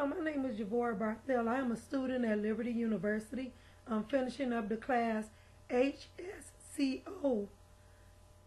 Hello, my name is Javora Barthel. I am a student at Liberty University. I'm finishing up the class HSCO,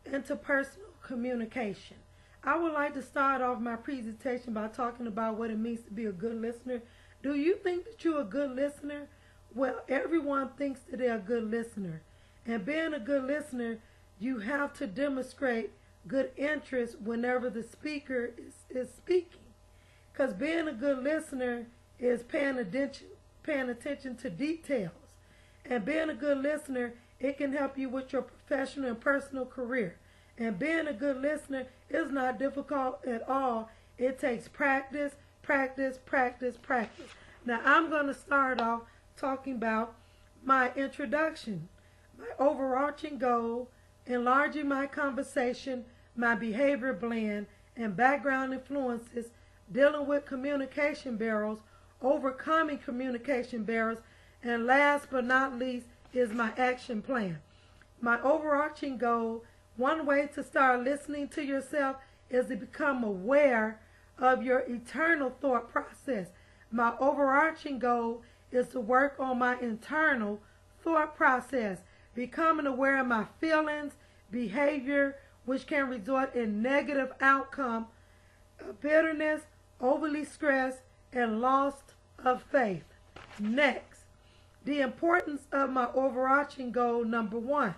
Interpersonal Communication. I would like to start off my presentation by talking about what it means to be a good listener. Do you think that you're a good listener? Well, everyone thinks that they're a good listener. And being a good listener, you have to demonstrate good interest whenever the speaker is speaking. Because being a good listener is paying attention to details. And being a good listener, it can help you with your professional and personal career. And being a good listener is not difficult at all. It takes practice, practice, practice, practice. Now, I'm going to start off talking about my introduction, my overarching goal, enlarging my conversation, my behavior blend, and background influences, dealing with communication barriers, overcoming communication barriers, and last but not least is my action plan. My overarching goal, one way to start listening to yourself is to become aware of your internal thought process. My overarching goal is to work on my internal thought process, becoming aware of my feelings, behavior, which can result in negative outcome, bitterness, overly stressed, and loss of faith. Next, the importance of my overarching goal, number one,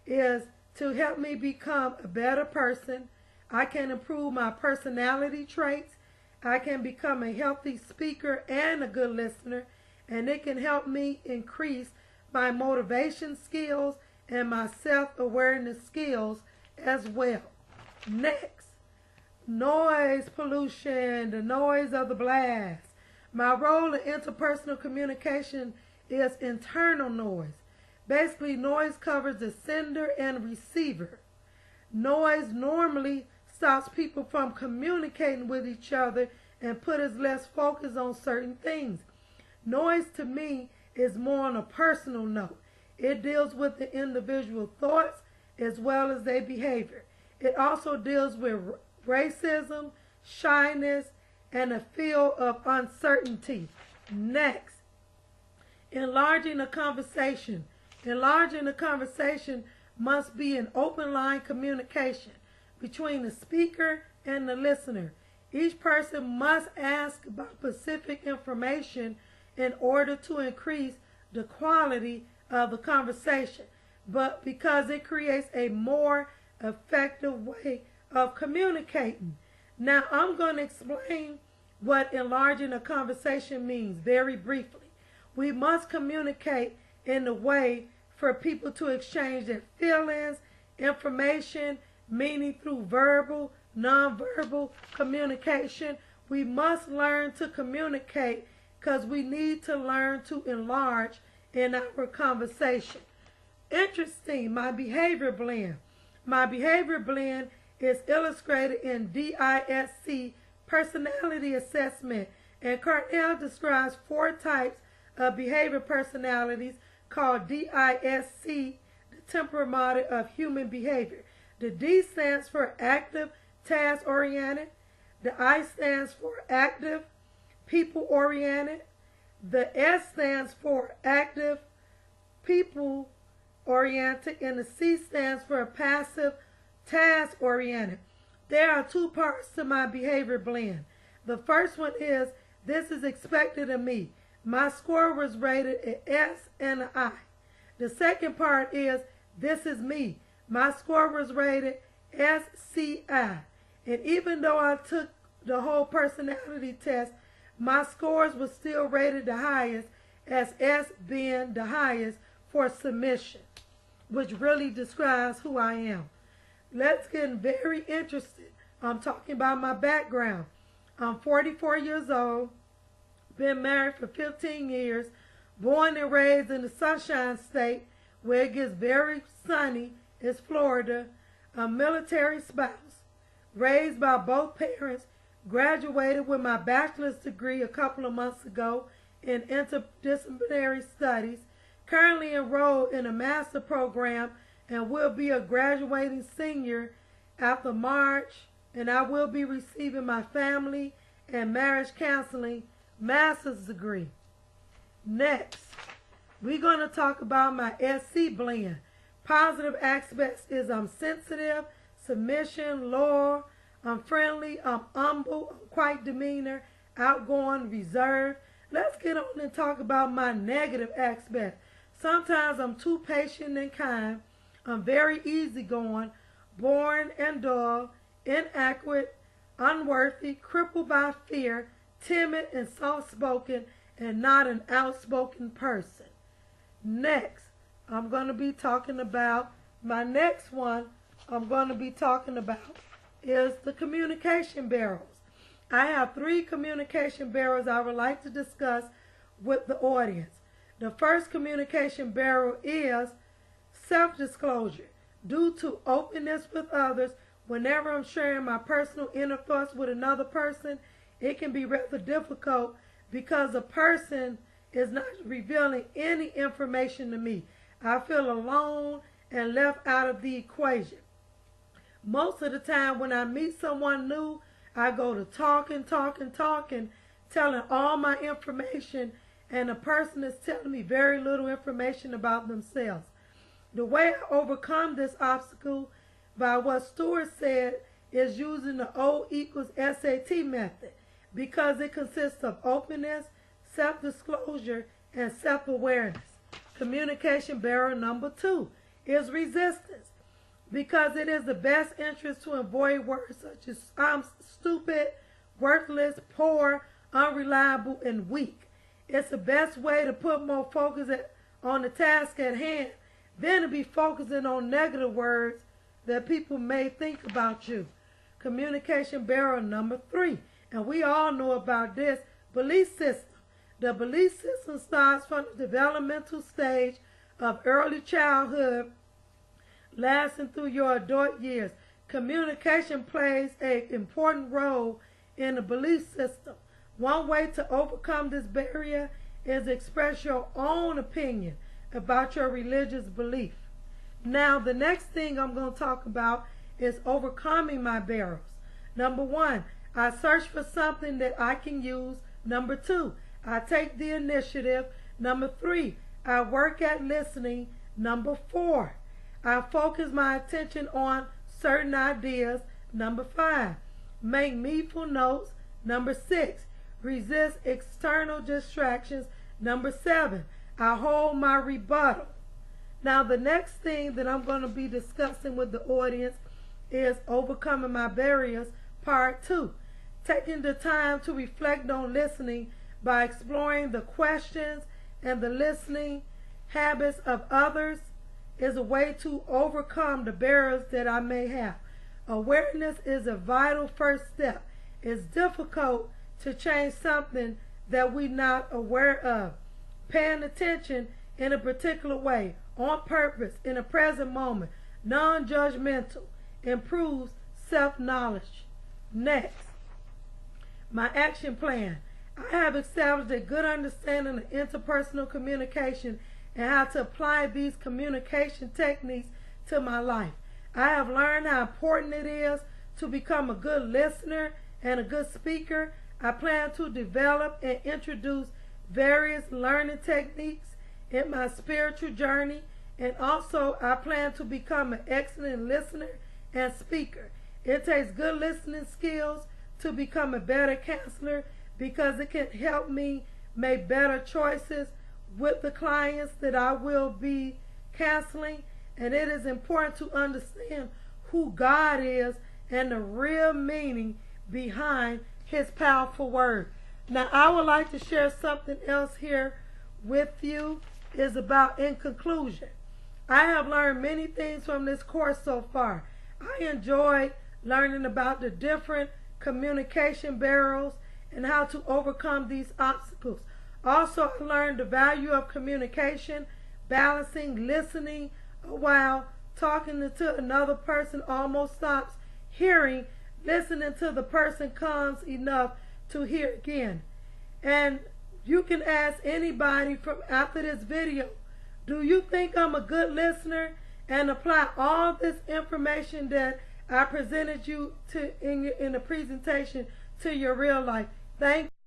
is to help me become a better person. I can improve my personality traits. I can become a healthy speaker and a good listener, and it can help me increase my motivation skills and my self-awareness skills as well. Next, noise pollution, the noise of the blast. My role in interpersonal communication is internal noise. Basically, noise covers the sender and receiver. Noise normally stops people from communicating with each other and put us less focused on certain things. Noise to me is more on a personal note. It deals with the individual thoughts as well as their behavior. It also deals with racism, shyness, and a feel of uncertainty. Next, enlarging the conversation. Enlarging the conversation must be an open line communication between the speaker and the listener. Each person must ask about specific information in order to increase the quality of the conversation, but because it creates a more effective way of communicating. Now, I'm going to explain what enlarging a conversation means very briefly. We must communicate in a way for people to exchange their feelings, information, meaning through verbal, nonverbal communication. We must learn to communicate because we need to learn to enlarge in our conversation. Interesting, my behavior blend. My behavior blend is illustrated in DISC personality assessment, and Carnell describes 4 types of behavior personalities called DISC, the temperament model of human behavior. The D stands for active, task-oriented. The I stands for active, people-oriented. The S stands for active, people-oriented, and the C stands for passive, task-oriented. There are 2 parts to my behavior blend. The first one is, this is expected of me. My score was rated an S and an I. The second part is, this is me. My score was rated SCI. And even though I took the whole personality test, my scores were still rated the highest, as S being the highest for submission, which really describes who I am. Let's get very interested. I'm talking about my background. I'm 44 years old, been married for 15 years, born and raised in the Sunshine State, where it gets very sunny, is Florida, a military spouse, raised by both parents, graduated with my bachelor's degree a couple of months ago in interdisciplinary studies, currently enrolled in a master program and will be a graduating senior after March, and I will be receiving my family and marriage counseling master's degree. Next, we're going to talk about my SC blend. Positive aspects is I'm sensitive, submission, loyal, I'm friendly, I'm humble, I'm quite demeanor, outgoing, reserved. Let's get on and talk about my negative aspect. Sometimes I'm too patient and kind. I'm very easygoing, boring and dull, inaccurate, unworthy, crippled by fear, timid and soft-spoken, and not an outspoken person. Next, I'm going to be talking about my next one. I'm going to be talking about is the communication barrels. I have 3 communication barrels I would like to discuss with the audience. The first communication barrel is self-disclosure. Due to openness with others, whenever I'm sharing my personal inner thoughts with another person, it can be rather difficult because a person is not revealing any information to me. I feel alone and left out of the equation. Most of the time when I meet someone new, I go to talking, telling all my information, and the person is telling me very little information about themselves. The way I overcome this obstacle, by what Stewart said, is using the O equals SAT method, because it consists of openness, self-disclosure, and self-awareness. Communication barrier number 2 is resistance, because it is the best interest to avoid words such as I'm stupid, worthless, poor, unreliable, and weak. It's the best way to put more focus on the task at hand than to be focusing on negative words that people may think about you. Communication barrier number 3, and we all know about this, belief system. The belief system starts from the developmental stage of early childhood, lasting through your adult years. Communication plays an important role in the belief system. One way to overcome this barrier is express your own opinion about your religious belief. Now, the next thing I'm going to talk about is overcoming my barriers. Number 1, I search for something that I can use. Number 2, I take the initiative. Number 3, I work at listening. Number 4, I focus my attention on certain ideas. Number 5, make meaningful notes. Number 6, resist external distractions. Number 7, I hold my rebuttal. Now, the next thing that I'm going to be discussing with the audience is overcoming my barriers, part 2. Taking the time to reflect on listening by exploring the questions and the listening habits of others is a way to overcome the barriers that I may have. Awareness is a vital first step. It's difficult to change something that we're not aware of. Paying attention in a particular way, on purpose, in a present moment, non-judgmental, improves self-knowledge. Next, my action plan. I have established a good understanding of interpersonal communication and how to apply these communication techniques to my life. I have learned how important it is to become a good listener and a good speaker. I plan to develop and introduce various learning techniques in my spiritual journey, and also I plan to become an excellent listener and speaker. It takes good listening skills to become a better counselor, because it can help me make better choices with the clients that I will be counseling. And it is important to understand who God is and the real meaning behind His powerful word. Now, I would like to share something else here with you. Is about, in conclusion, I have learned many things from this course so far. I enjoyed learning about the different communication barriers and how to overcome these obstacles. Also, I learned the value of communication, balancing listening while talking to another person almost stops hearing. Listening to the person comes enough to hear again. And you can ask anybody from after this video, do you think I'm a good listener? And apply all this information that I presented you to in the presentation to your real life. Thank you.